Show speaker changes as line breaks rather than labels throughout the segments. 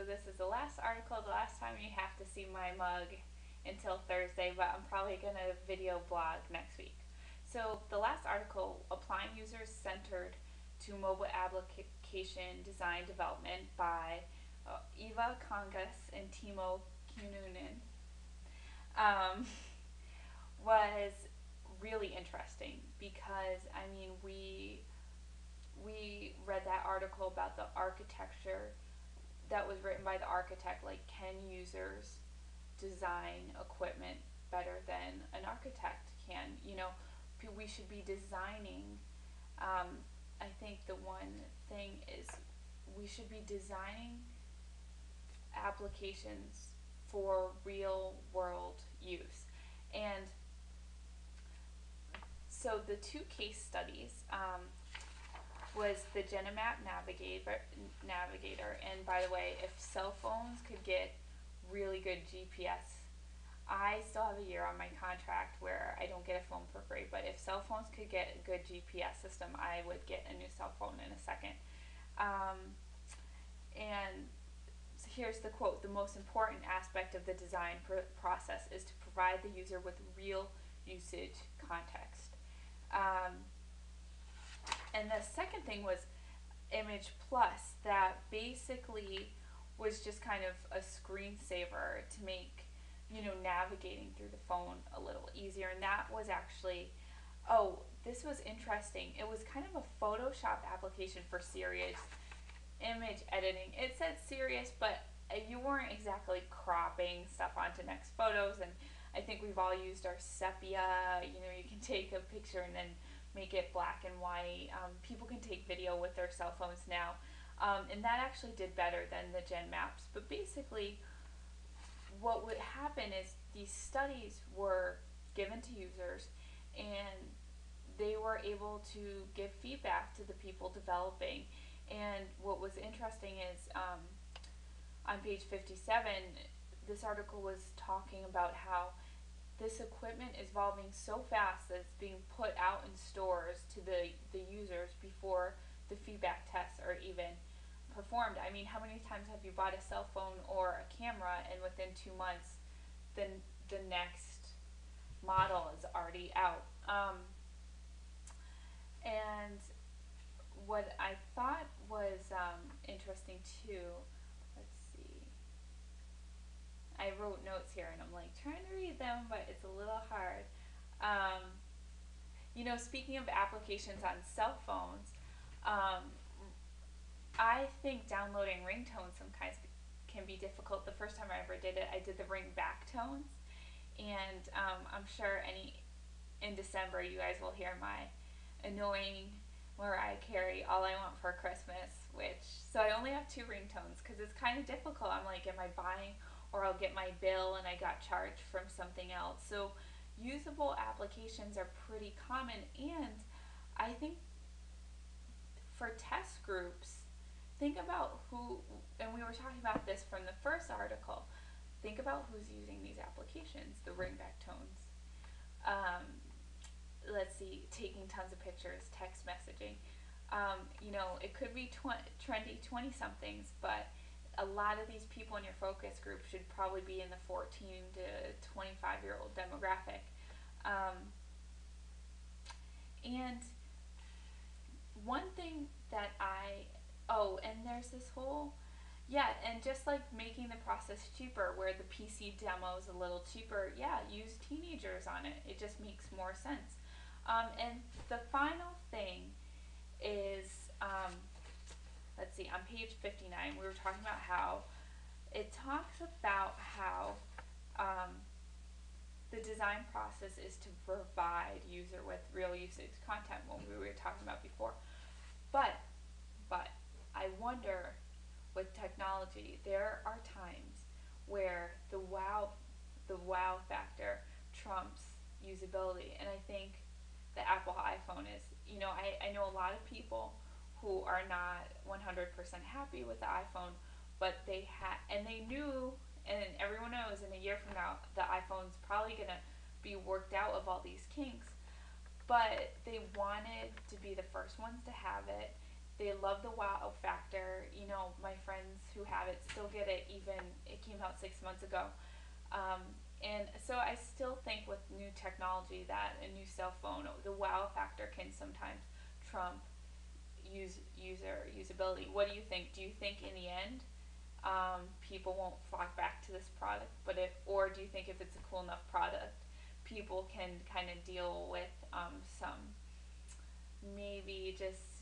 so this is the last article, the last time you have to see my mug until Thursday, but I'm probably going to video blog next week. So the last article, Applying Users Centered to Mobile Application Design Development by Eva Congas and Timo Kununen, um, was really interesting because, I mean, we read that article about the architecture that was written by the architect, like, can users design equipment better than an architect can? We should be designing, I think the one thing is we should be designing applications for real world use. And so the two case studies, was the Genamap Navigator. And by the way, if cell phones could get really good GPS, I still have a year on my contract where I don't get a phone for free, but if cell phones could get a good GPS system, I would get a new cell phone in a second. And so here's the quote: the most important aspect of the design process is to provide the user with real usage context. And the second thing was Image Plus, that basically was just kind of a screensaver to make, navigating through the phone a little easier. And that was actually, this was interesting. It was kind of a Photoshop application for serious image editing. It said serious, but you weren't exactly cropping stuff onto next photos. And I think we've all used our sepia. You can take a picture and then make it black and white. People can take video with their cell phones now. And that actually did better than the Gen Maps. But basically, what would happen is these studies were given to users, and they were able to give feedback to the people developing. And what was interesting is, on page 57, this article was talking about how this equipment is evolving so fast that it's being put out in stores to the users before the feedback tests are even performed. I mean, how many times have you bought a cell phone or a camera and within 2 months the next model is already out? And what I thought was interesting too, let's see, I wrote notes here and I'm like trying to read them, but it's a little hard. Speaking of applications on cell phones, I think downloading ringtones sometimes can be difficult. The first time I ever did it, I did the ring back tones, and I'm sure in December you guys will hear my annoying Mariah Carey "All I Want for Christmas," so I only have 2 ringtones because it's kind of difficult. I'm like, am I buying, or I'll get my bill and I got charged from something else. So usable applications are pretty common, and I think for test groups, think about who, and we were talking about this from the first article, think about who's using these applications, the ringback tones. Let's see, taking tons of pictures, text messaging. It could be trendy 20-somethings, but a lot of these people in your focus group should probably be in the 14 to 25-year-old demographic. And one thing that and there's this whole, and just like making the process cheaper, where the PC demo is a little cheaper, use teenagers on it. It just makes more sense. And the final thing is, let's see, on page 59, we were talking about how it talks about how the design process is to provide user with real usage content, what we were talking about before. But I wonder, with technology, there are times where the wow factor trumps usability, and I think the Apple iPhone is, I know a lot of people who are not 100% happy with the iPhone, but they knew, and everyone knows in a year from now the iPhone's probably gonna be worked out of all these kinks, but they wanted to be the first ones to have it. They love the wow factor. My friends who have it still get it, even it came out 6 months ago. And so I still think with new technology that a new cell phone, the wow factor can sometimes trump usability. What do you think? Do you think in the end people won't flock back to this product, or do you think if it's a cool enough product, people can kind of deal with some maybe just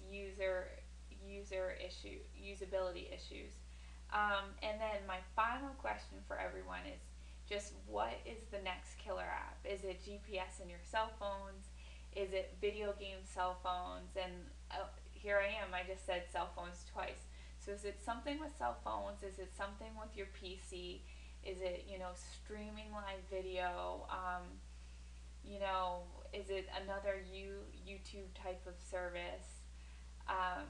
usability issues? And then my final question for everyone is just what is the next killer app? Is it GPS in your cell phones? Is it video game cell phones? And here I am, I just said cell phones twice. So is it something with cell phones? Is it something with your PC? Is it, streaming live video? Is it another YouTube type of service? Um,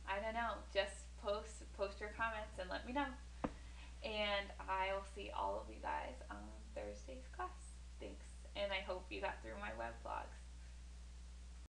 I don't know. Just post your comments and let me know. And I'll see all of you guys on Thursday's class. Thanks. And I hope you got through my web vlogs.